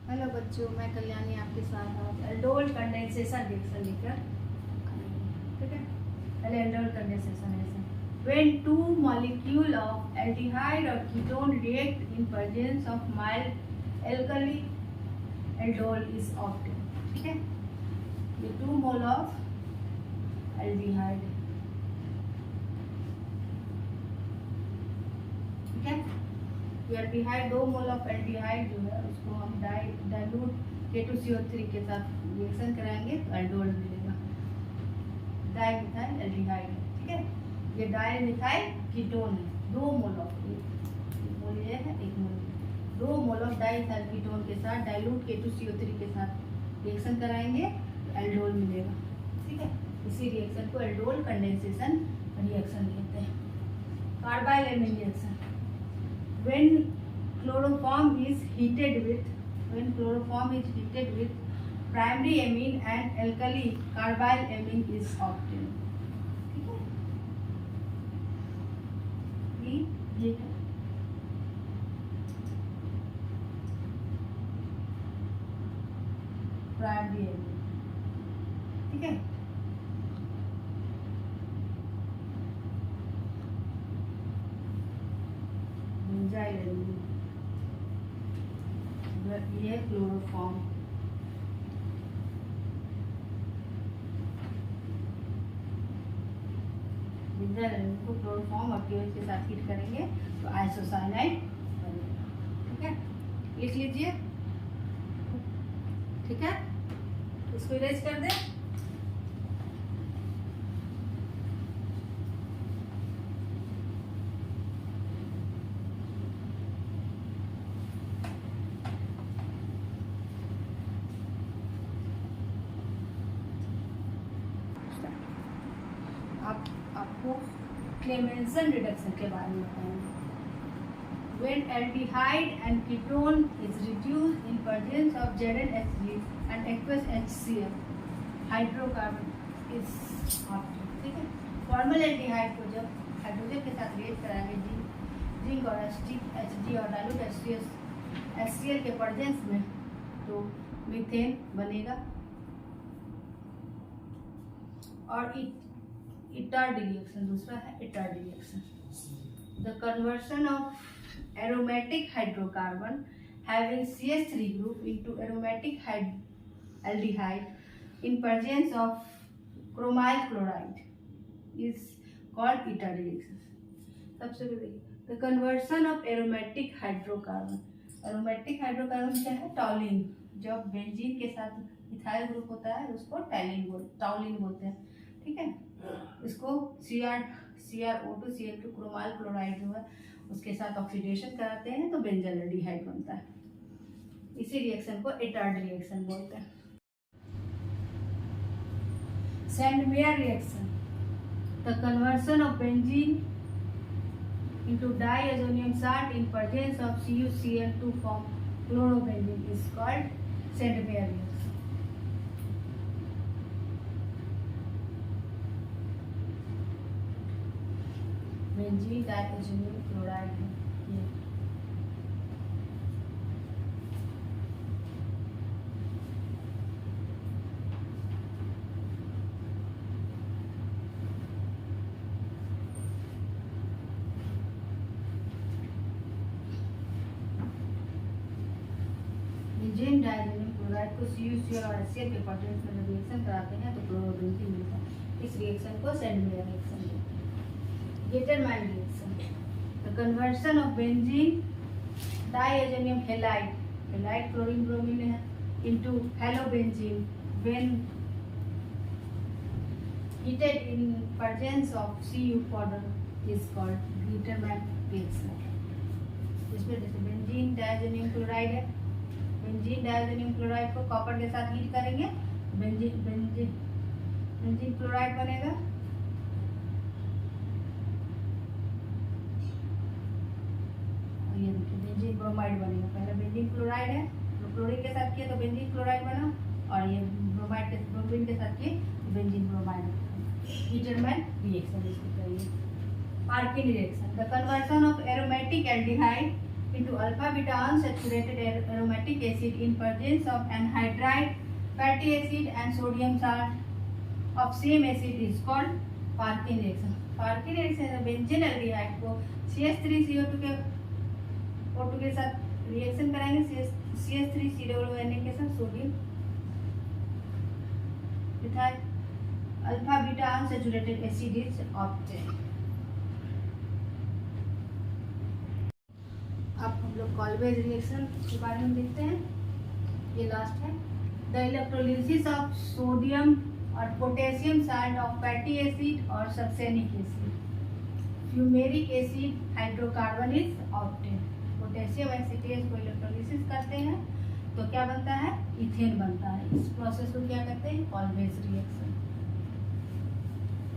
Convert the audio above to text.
Hello बच्चों, मैं कल्याणी आपके साथ आज एल्डोल कंडेंसेशन रिएक्शन लेकर ठीक है। पहले एल्डोल कंडेंसेशन ऐसे when two molecule of aldehyde or ketone react in presence of mild alkali aldol is obtained। ठीक है, ये 2 मोल ऑफ एल्डिहाइड, ठीक है। ये एल्डिहाइड 2 मोल ऑफ एल्डिहाइड जो है उसको हम डाइल्यूट K2CO3 के साथ रिएक्शन कराएंगे तो एल्डोल मिलेगा, डाइमिथाइल एल्डिहाइड, ठीक है। ये डाइमिथाइल कीटोन है, 2 मोल ऑफ, एक मोल ये है, एक मोल 2 मोल ऑफ डाइमिथाइल कीटोन के साथ डाइल्यूट K2CO3 के साथ रिएक्शन कराएंगे तो एल्डोल मिलेगा, ठीक है। इसी रिएक्शन को एल्डोल कंडेंसेशन रिएक्शन कहते हैं। Carbyl amine reaction when chloroform is heated with primary amine and alkali carbyl amine is obtained, ठीक है। ये प्राइमरी एमीन, ठीक है। ये क्लोरोफॉर्म, को क्लोरोफॉर्म और KOH के साथ हीट करेंगे तो आइसोसाइनाइड बनेगा, ठीक है। लिख लीजिए, ठीक है। इसको इरेज कर दें। आपको क्लेमेंसन रिडक्शन के बारे में बताएंगे। When aldehyde and ketone is reduced in presence of ZnHG and aqueous HCl, hydrocarbon is obtained, ठीक है। फॉर्मल एल्डिहाइड को जब हाइड्रोजन के साथ रिएक्ट कराएंगे जिंक और Hg और डाइल्यूट HCl के प्रेजेंस में तो मीथेन बनेगा और इटार्ड रिएक्शन दूसरा है Etard reaction. The conversion of aromatic hydrocarbon having CH3 group into aromatic aldehyde in presence of chromyl chloride is called Etard reaction. सबसे पहले देखिए the conversion of aromatic hydrocarbon, aromatic hydrocarbon क्या है? टॉलिन। जब benzene के साथ इथाइल ग्रुप होता है उसको टॉलिन बोलते हैं, ठीक है। इसको CrO2 Cl2 क्रोमाइल क्लोराइड जो है उसके साथ ऑक्सीडेशन कराते हैं तो बेंजल एल्डिहाइड बनता है। इसी रिएक्शन को इटार्ड रिएक्शन बोलते हैं। Sandmeyer reaction, the conversion of benzene into diazonium salt in presence of CuCl2 form chlorobenzene is called Sandmeyer reaction। Benzene डाइazonium chloride है ये। बेंजीन डाइazonium क्लोराइड को CuCl और HCl के प्रेजेंस में रिएक्शन कराते हैं तो क्लोरोबेंजीन मिलता है। इस रिएक्शन को सैंडमेयर रिएक्शन कहते हैं। Determine reaction, the conversion of benzene diazonium halide chlorine bromine है into halobenzene when heated in presence of Cu powder is called determine reaction. इसमें जैसे बेंजीन डाइazonium क्लोराइड है, बेंजीन डाइazonium क्लोराइड को कॉपर के साथ हीट करेंगे बेंजीन क्लोराइड बनेगा। ये देखिए बेंजीन ब्रोमाइड बनेगा। पहले बेंजीन क्लोराइड है तो क्लोरीन के साथ किया तो बेंजीन क्लोराइड बना और ये ब्रोमाइड के ब्रोमीन के साथ किए तो बेंजीन ब्रोमाइड। डिटरमाइन रिएक्शन इसको कहिए। Perkin reaction, the conversion of aromatic aldehyde into alpha beta unsaturated aromatic acid in presence of anhydride fatty acid and sodium salt of same acid is called Parkin reaction. Parkin reaction benzene aldehyde को CH3CO2 के साथ reaction कराएंगे, CH3COONA के साथ sodium methyl alpha beta unsaturated acid is obtain. अब हम लोग कॉल्वेज reaction के बारे में देखते हैं, ये लास्ट है। द इलेक्ट्रोलिसिस ऑफ सोडियम और potassium salt of fatty acid और succinic acid, fumaric acid hydrocarbon is obtain. Potassium acetate को इलेक्ट्रोलिसिस करते हैं तो क्या बनता है, इथेन बनता है। इस प्रोसेस को क्या कहते हैं, कॉल्वेज रिएक्शन।